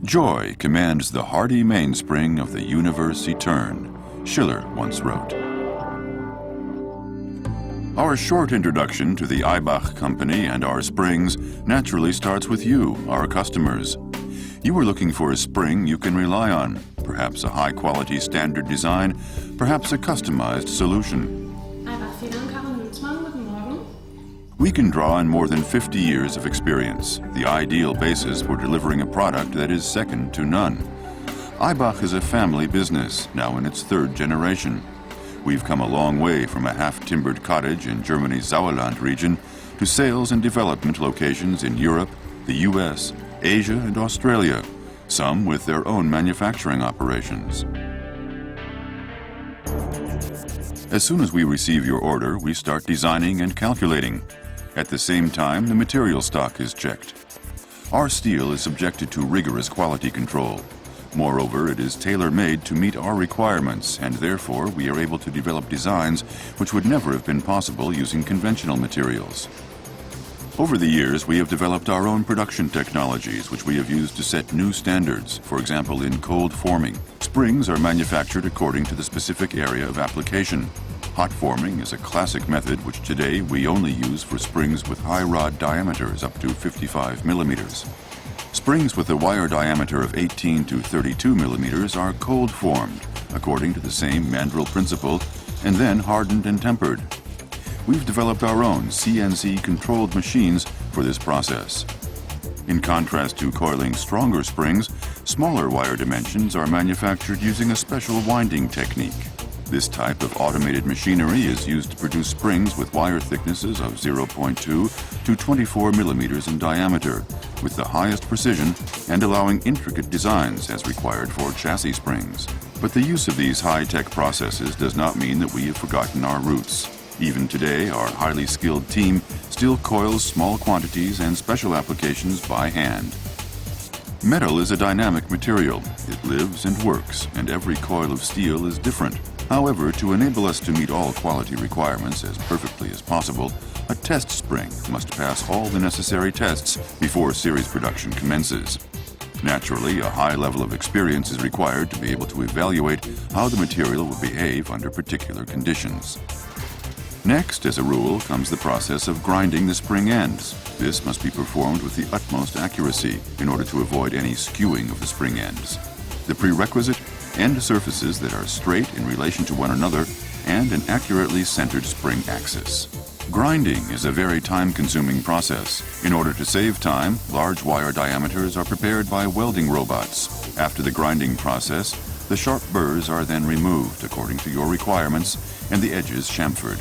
Joy commands the hardy mainspring of the universe etern, Schiller once wrote. Our short introduction to the Eibach company and our springs naturally starts with you, our customers. You are looking for a spring you can rely on, perhaps a high-quality standard design, perhaps a customized solution. We can draw on more than 50 years of experience, the ideal basis for delivering a product that is second to none. Eibach is a family business, now in its third generation. We've come a long way from a half-timbered cottage in Germany's Sauerland region to sales and development locations in Europe, the US, Asia, and Australia, some with their own manufacturing operations. As soon as we receive your order, we start designing and calculating. At the same time, the material stock is checked. Our steel is subjected to rigorous quality control. Moreover, it is tailor-made to meet our requirements, and therefore we are able to develop designs which would never have been possible using conventional materials. Over the years, we have developed our own production technologies which we have used to set new standards, for example in cold forming. Springs are manufactured according to the specific area of application. Hot forming is a classic method which today we only use for springs with high rod diameters up to 55 millimeters. Springs with a wire diameter of 18 to 32 millimeters are cold formed, according to the same mandrel principle, and then hardened and tempered. We've developed our own CNC-controlled machines for this process. In contrast to coiling stronger springs, smaller wire dimensions are manufactured using a special winding technique. This type of automated machinery is used to produce springs with wire thicknesses of 0.2 to 24 millimeters in diameter, with the highest precision and allowing intricate designs as required for chassis springs. But the use of these high-tech processes does not mean that we have forgotten our roots. Even today, our highly skilled team still coils small quantities and special applications by hand. Metal is a dynamic material. It lives and works, and every coil of steel is different. However, to enable us to meet all quality requirements as perfectly as possible, a test spring must pass all the necessary tests before series production commences. Naturally, a high level of experience is required to be able to evaluate how the material will behave under particular conditions. Next, as a rule, comes the process of grinding the spring ends. This must be performed with the utmost accuracy in order to avoid any skewing of the spring ends. The prerequisite: end surfaces that are straight in relation to one another and an accurately centered spring axis. Grinding is a very time-consuming process. In order to save time, large wire diameters are prepared by welding robots. After the grinding process, the sharp burrs are then removed according to your requirements and the edges chamfered.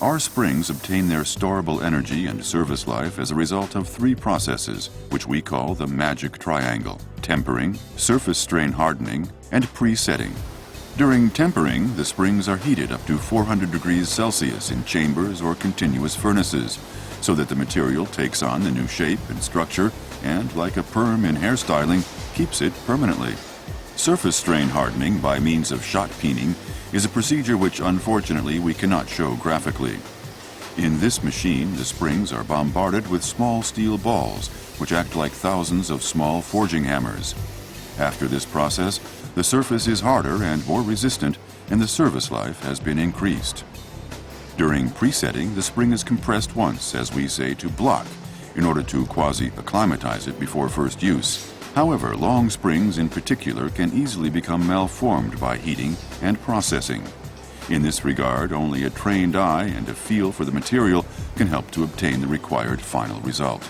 Our springs obtain their storable energy and service life as a result of three processes, which we call the magic triangle: tempering, surface strain hardening, and pre-setting. During tempering, the springs are heated up to 400 degrees Celsius in chambers or continuous furnaces, so that the material takes on the new shape and structure and, like a perm in hairstyling, keeps it permanently. Surface strain hardening by means of shot peening is a procedure which unfortunately we cannot show graphically. In this machine, the springs are bombarded with small steel balls which act like thousands of small forging hammers. After this process, the surface is harder and more resistant, and the service life has been increased. During presetting, the spring is compressed once, as we say, to block, in order to quasi-acclimatize it before first use. However, long springs in particular can easily become malformed by heating and processing. In this regard, only a trained eye and a feel for the material can help to obtain the required final result.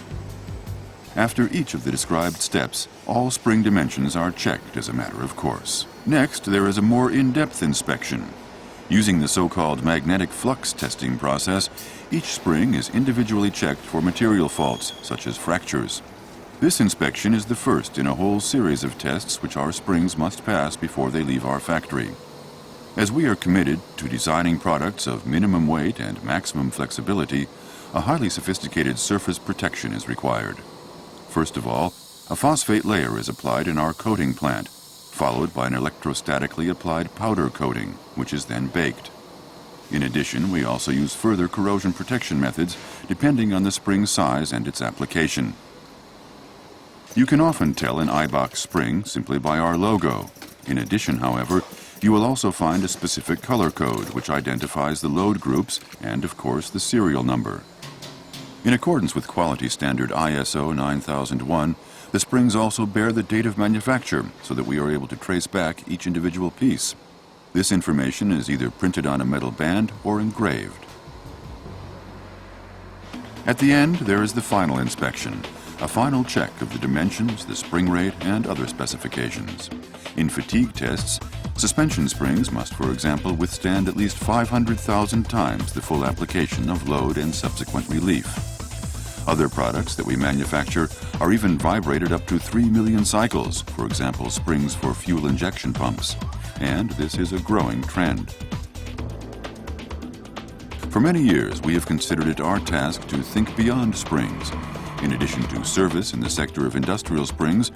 After each of the described steps, all spring dimensions are checked as a matter of course. Next, there is a more in-depth inspection. Using the so-called magnetic flux testing process, each spring is individually checked for material faults, such as fractures. This inspection is the first in a whole series of tests which our springs must pass before they leave our factory. As we are committed to designing products of minimum weight and maximum flexibility, a highly sophisticated surface protection is required. First of all, a phosphate layer is applied in our coating plant, followed by an electrostatically applied powder coating, which is then baked. In addition, we also use further corrosion protection methods depending on the spring size and its application. You can often tell an Eibach spring simply by our logo. In addition, however, you will also find a specific color code which identifies the load groups and, of course, the serial number. In accordance with quality standard ISO 9001, the springs also bear the date of manufacture so that we are able to trace back each individual piece. This information is either printed on a metal band or engraved. At the end, there is the final inspection, a final check of the dimensions, the spring rate, and other specifications. In fatigue tests, suspension springs must, for example, withstand at least 500,000 times the full application of load and subsequent relief. Other products that we manufacture are even vibrated up to 3 million cycles, for example, springs for fuel injection pumps. And this is a growing trend. For many years, we have considered it our task to think beyond springs. In addition to service in the sector of industrial springs,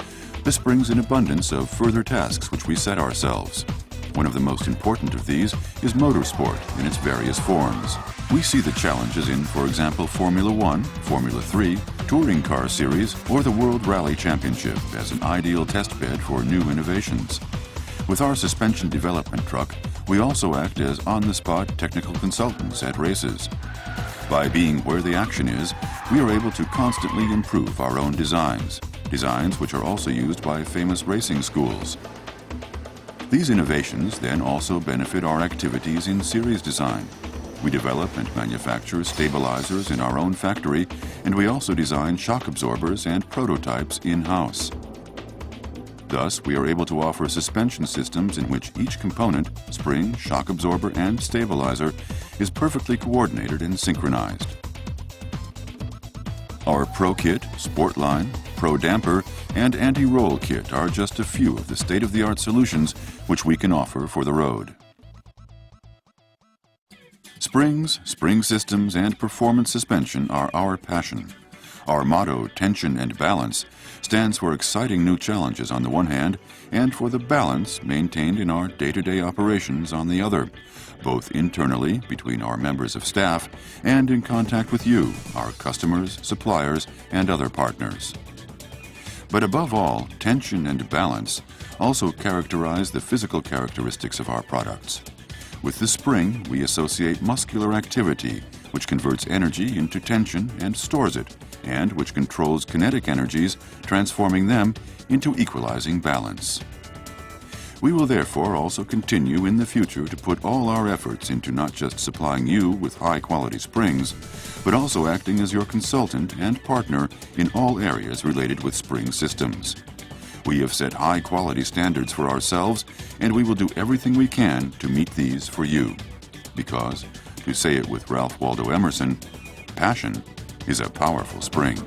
this brings an abundance of further tasks which we set ourselves. One of the most important of these is motorsport in its various forms. We see the challenges in, for example, Formula 1, Formula 3, Touring Car Series, or the World Rally Championship as an ideal test bed for new innovations. With our suspension development truck, we also act as on-the-spot technical consultants at races. By being where the action is, we are able to constantly improve our own designs which are also used by famous racing schools. These innovations then also benefit our activities in series design. We develop and manufacture stabilizers in our own factory, and we also design shock absorbers and prototypes in-house. Thus, we are able to offer suspension systems in which each component, spring, shock absorber, and stabilizer, is perfectly coordinated and synchronized. Our Pro Kit, Sport Line, Pro Damper, and Anti-Roll Kit are just a few of the state-of-the-art solutions which we can offer for the road. Springs, spring systems, and performance suspension are our passion. Our motto, tension and balance, stands for exciting new challenges on the one hand, and for the balance maintained in our day-to-day operations on the other, both internally between our members of staff and in contact with you, our customers, suppliers, and other partners. But above all, tension and balance also characterize the physical characteristics of our products. With the spring, we associate muscular activity, which converts energy into tension and stores it, and which controls kinetic energies, transforming them into equalizing balance. We will therefore also continue in the future to put all our efforts into not just supplying you with high-quality springs, but also acting as your consultant and partner in all areas related with spring systems. We have set high-quality standards for ourselves, and we will do everything we can to meet these for you. Because, to say it with Ralph Waldo Emerson, passion is a powerful spring.